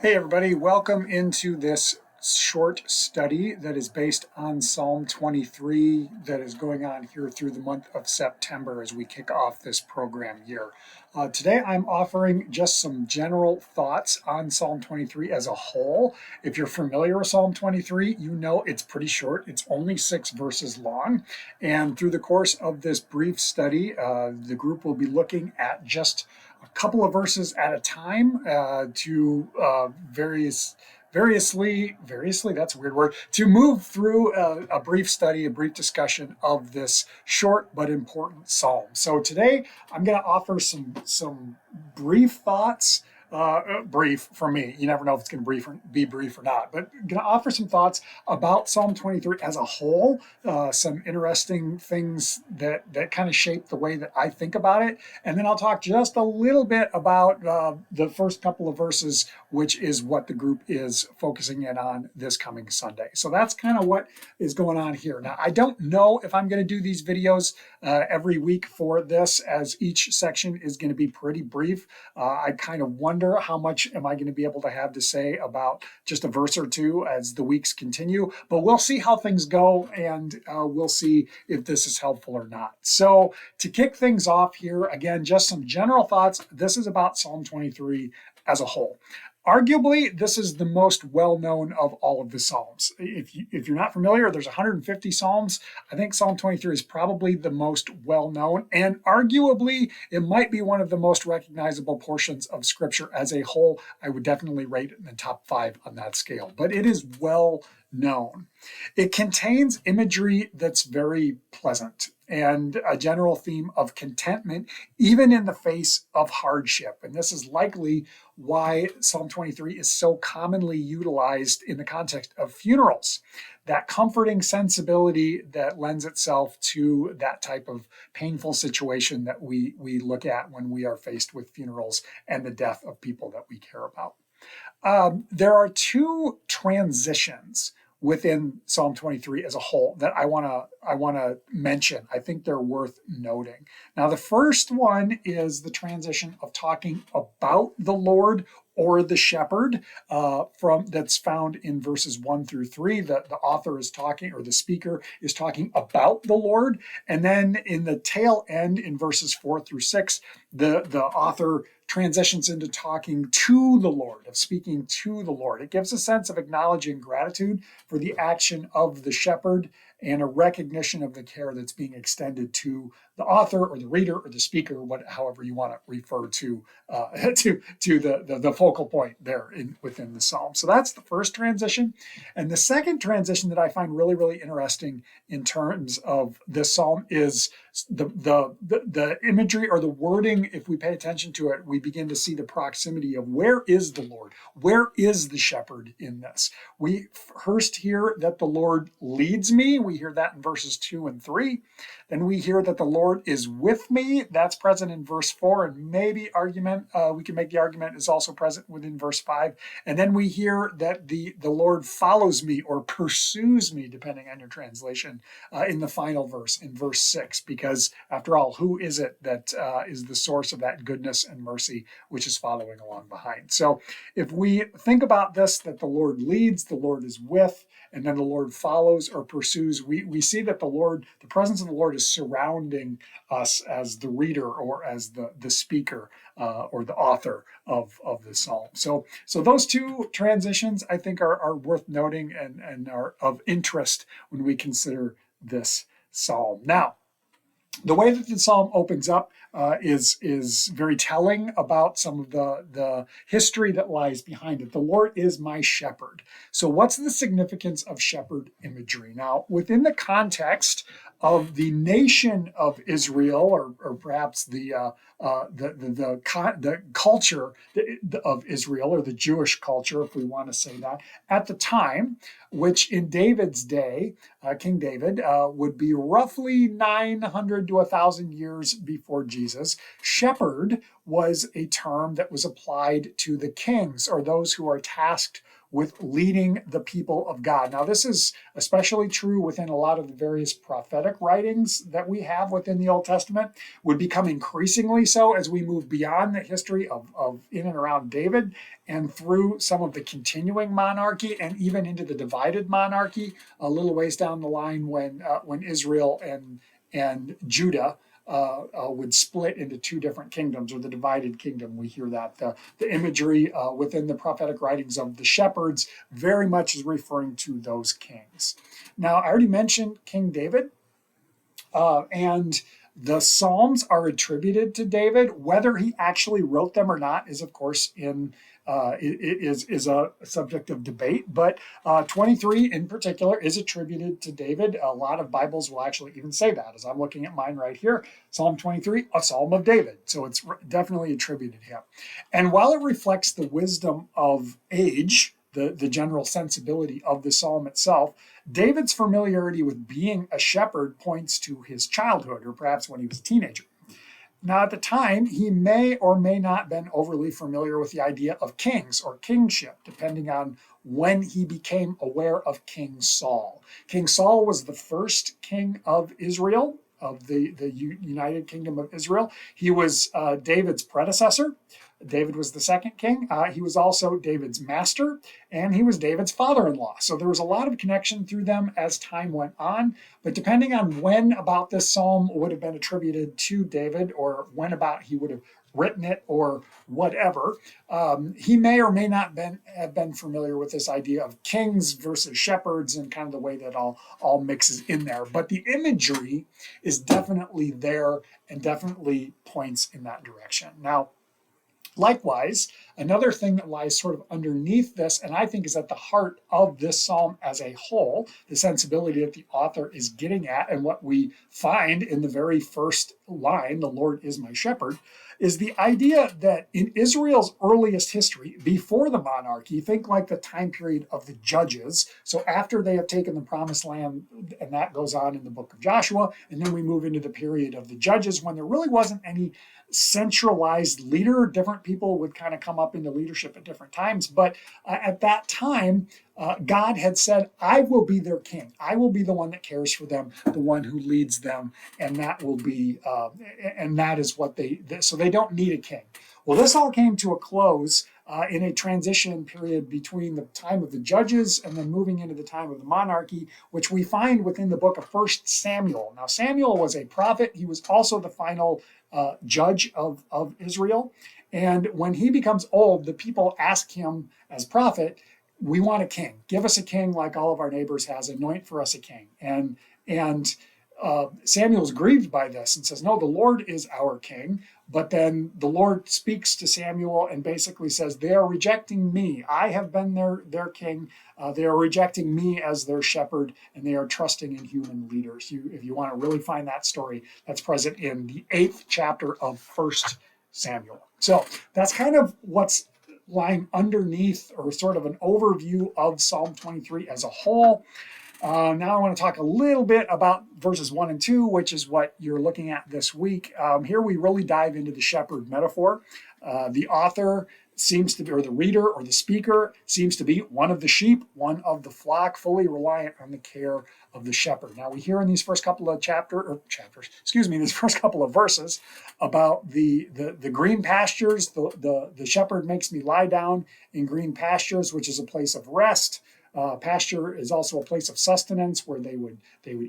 Hey everybody, welcome into this short study that is based on Psalm 23 that is going on here through the month of September as we kick off this program year. Today I'm offering just some general thoughts on Psalm 23 as a whole. If you're familiar with Psalm 23, you know it's pretty short. It's only 6 verses long. And through the course of this brief study, the group will be looking at just a couple of verses at a time to variously, that's a weird word, to move through a brief study, a brief discussion of this short but important psalm. So today I'm going to offer some brief thoughts. Brief for me. You never know if it's going to be brief or not, but I'm going to offer some thoughts about Psalm 23 as a whole, some interesting things that kind of shape the way that I think about it. And then I'll talk just a little bit about the first couple of verses, which is what the group is focusing in on this coming Sunday. So that's kind of what is going on here. Now, I don't know if I'm going to do these videos every week for this, as each section is going to be pretty brief. I kind of wonder how much am I going to be able to have to say about just a verse or two as the weeks continue, but we'll see how things go, and we'll see if this is helpful or not. So to kick things off here, again, just some general thoughts. This is about Psalm 23 as a whole. Arguably, this is the most well-known of all of the Psalms. If you're not familiar, there's 150 Psalms. I think Psalm 23 is probably the most well-known, and arguably, it might be one of the most recognizable portions of Scripture as a whole. I would definitely rate it in the top 5 on that scale, but it is well known. It contains imagery that's very pleasant and a general theme of contentment, even in the face of hardship. And this is likely why Psalm 23 is so commonly utilized in the context of funerals. That comforting sensibility that lends itself to that type of painful situation that we look at when we are faced with funerals and the death of people that we care about. There are 2 transitions within Psalm 23 as a whole that I want to mention. I think they're worth noting. Now, the first one is the transition of talking about the Lord or the shepherd that's found in verses 1 through 3. The author is talking, or the speaker is talking about the Lord. And then in the tail end, in verses 4 through 6, the author transitions into talking to the Lord, of speaking to the Lord. It gives a sense of acknowledging gratitude for the action of the shepherd and a recognition of the care that's being extended to the author or the reader or the speaker, however you want to refer to the focal point there within the psalm. So that's the first transition. And the second transition that I find really, really interesting in terms of this psalm is the imagery or the wording. If we pay attention to it, we begin to see the proximity of where is the Lord? Where is the shepherd in this? We first hear that the Lord leads me. We hear that in verses 2 and 3. Then we hear that the Lord is with me. That's present in verse 4, and maybe we can make the argument is also present within verse 5. And then we hear that the Lord follows me or pursues me, depending on your translation, in the final verse, in verse 6, because after all, who is it that is the source of that goodness and mercy which is following along behind? So if we think about this, that the Lord leads, the Lord is with, and then the Lord follows or pursues, we see that the presence of the Lord is surrounding us as the reader or as the speaker or the author of the psalm. So those 2 transitions I think are worth noting and are of interest when we consider this psalm. Now, the way that the psalm opens up is very telling about some of the history that lies behind it. The Lord is my shepherd. So what's the significance of shepherd imagery? Now, within the context of the nation of Israel, or perhaps the culture of Israel, or the Jewish culture, if we want to say that, at the time, which in David's day, King David, would be roughly 900 to 1,000 years before Jesus. Shepherd was a term that was applied to the kings, or those who are tasked with leading the people of God. Now, this is especially true within a lot of the various prophetic writings that we have within the Old Testament, would become increasingly especially so as we move beyond the history of in and around David and through some of the continuing monarchy and even into the divided monarchy a little ways down the line when Israel and Judah would split into two different kingdoms, or the divided kingdom. We hear that the imagery within the prophetic writings of the shepherds very much is referring to those kings. Now, I already mentioned King David, and the Psalms are attributed to David. Whether he actually wrote them or not is, of course, is a subject of debate. But 23 in particular is attributed to David. A lot of Bibles will actually even say that. As I'm looking at mine right here, Psalm 23, a Psalm of David. So it's definitely attributed to him. And while it reflects the wisdom of age, the general sensibility of the psalm itself, David's familiarity with being a shepherd points to his childhood, or perhaps when he was a teenager. Now, at the time, he may or may not have been overly familiar with the idea of kings or kingship, depending on when he became aware of King Saul. King Saul was the first king of Israel, of the United Kingdom of Israel. He was David's predecessor. David was the second king. He was also David's master, and he was David's father-in-law. So there was a lot of connection through them as time went on. But depending on when about this psalm would have been attributed to David, or when about he would have written it, or whatever, he may or may not have been familiar with this idea of kings versus shepherds and kind of the way that all mixes in there. But the imagery is definitely there and definitely points in that direction. Now, likewise, another thing that lies sort of underneath this, and I think is at the heart of this psalm as a whole, the sensibility that the author is getting at, and what we find in the very first line, the Lord is my shepherd, is the idea that in Israel's earliest history, before the monarchy, think like the time period of the judges. So after they have taken the promised land, and that goes on in the book of Joshua, and then we move into the period of the judges when there really wasn't any centralized leader. Different people would kind of come up into leadership at different times. But at that time, God had said, I will be their king. I will be the one that cares for them, the one who leads them. And that will be, and that is what so they don't need a king. Well, this all came to a close in a transition period between the time of the judges and then moving into the time of the monarchy, which we find within the book of 1 Samuel. Now, Samuel was a prophet. He was also the final judge of Israel. And when he becomes old, the people ask him as prophet, we want a king. Give us a king like all of our neighbors has. Anoint for us a king. And Samuel's grieved by this and says, no, the Lord is our king. But then the Lord speaks to Samuel and basically says, they are rejecting me. I have been their king. They are rejecting me as their shepherd, and they are trusting in human leaders. If you want to really find that story, that's present in the 8th chapter of 1 Samuel. So that's kind of what's lying underneath, or sort of an overview of Psalm 23 as a whole. Now I want to talk a little bit about verses 1 and 2, which is what you're looking at this week. Here we really dive into the shepherd metaphor. The author seems to be, or the reader or the speaker seems to be one of the sheep, one of the flock, fully reliant on the care of the shepherd. Now we hear in these first couple of these first couple of verses about the green pastures. The shepherd makes me lie down in green pastures, which is a place of rest. Pasture is also a place of sustenance where they would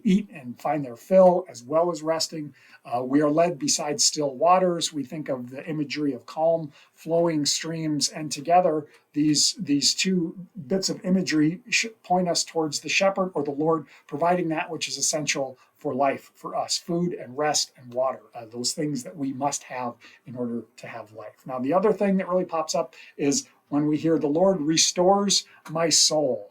eat and find their fill as well as resting. We are led beside still waters. We think of the imagery of calm flowing streams, and together these two bits of imagery point us towards the shepherd, or the Lord, providing that which is essential for life for us: food and rest and water, those things that we must have in order to have life. Now, the other thing that really pops up is when we hear the Lord restores my soul.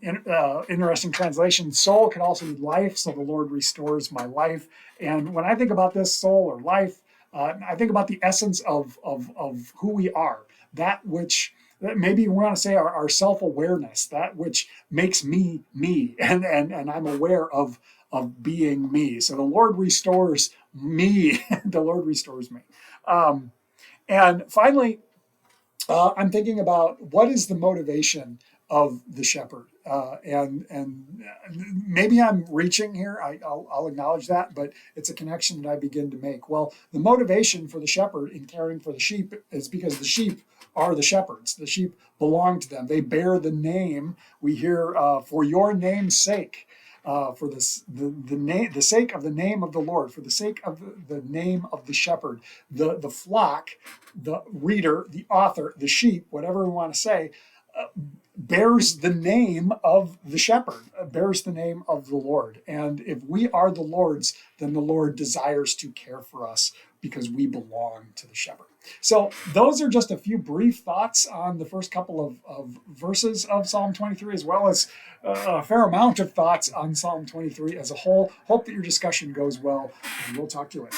Interesting translation. Soul can also be life, so the Lord restores my life. And when I think about this, soul or life, I think about the essence of who we are, that which maybe we want to say our self-awareness, that which makes me me, and I'm aware of being me. So the Lord restores me. The Lord restores me. And finally, I'm thinking about what is the motivation of the shepherd. And maybe I'm reaching here. I'll acknowledge that, but it's a connection that I begin to make. Well, the motivation for the shepherd in caring for the sheep is because the sheep are the shepherds. The sheep belong to them. They bear the name. We hear, for your name's sake. For this, the sake of the name of the Lord, for the sake of the name of the shepherd, the flock, the reader, the author, the sheep, whatever we want to say, bears the name of the shepherd, bears the name of the Lord. And if we are the Lord's, then the Lord desires to care for us because we belong to the shepherd. So those are just a few brief thoughts on the first couple of verses of Psalm 23, as well as a fair amount of thoughts on Psalm 23 as a whole. Hope that your discussion goes well, and we'll talk to you later.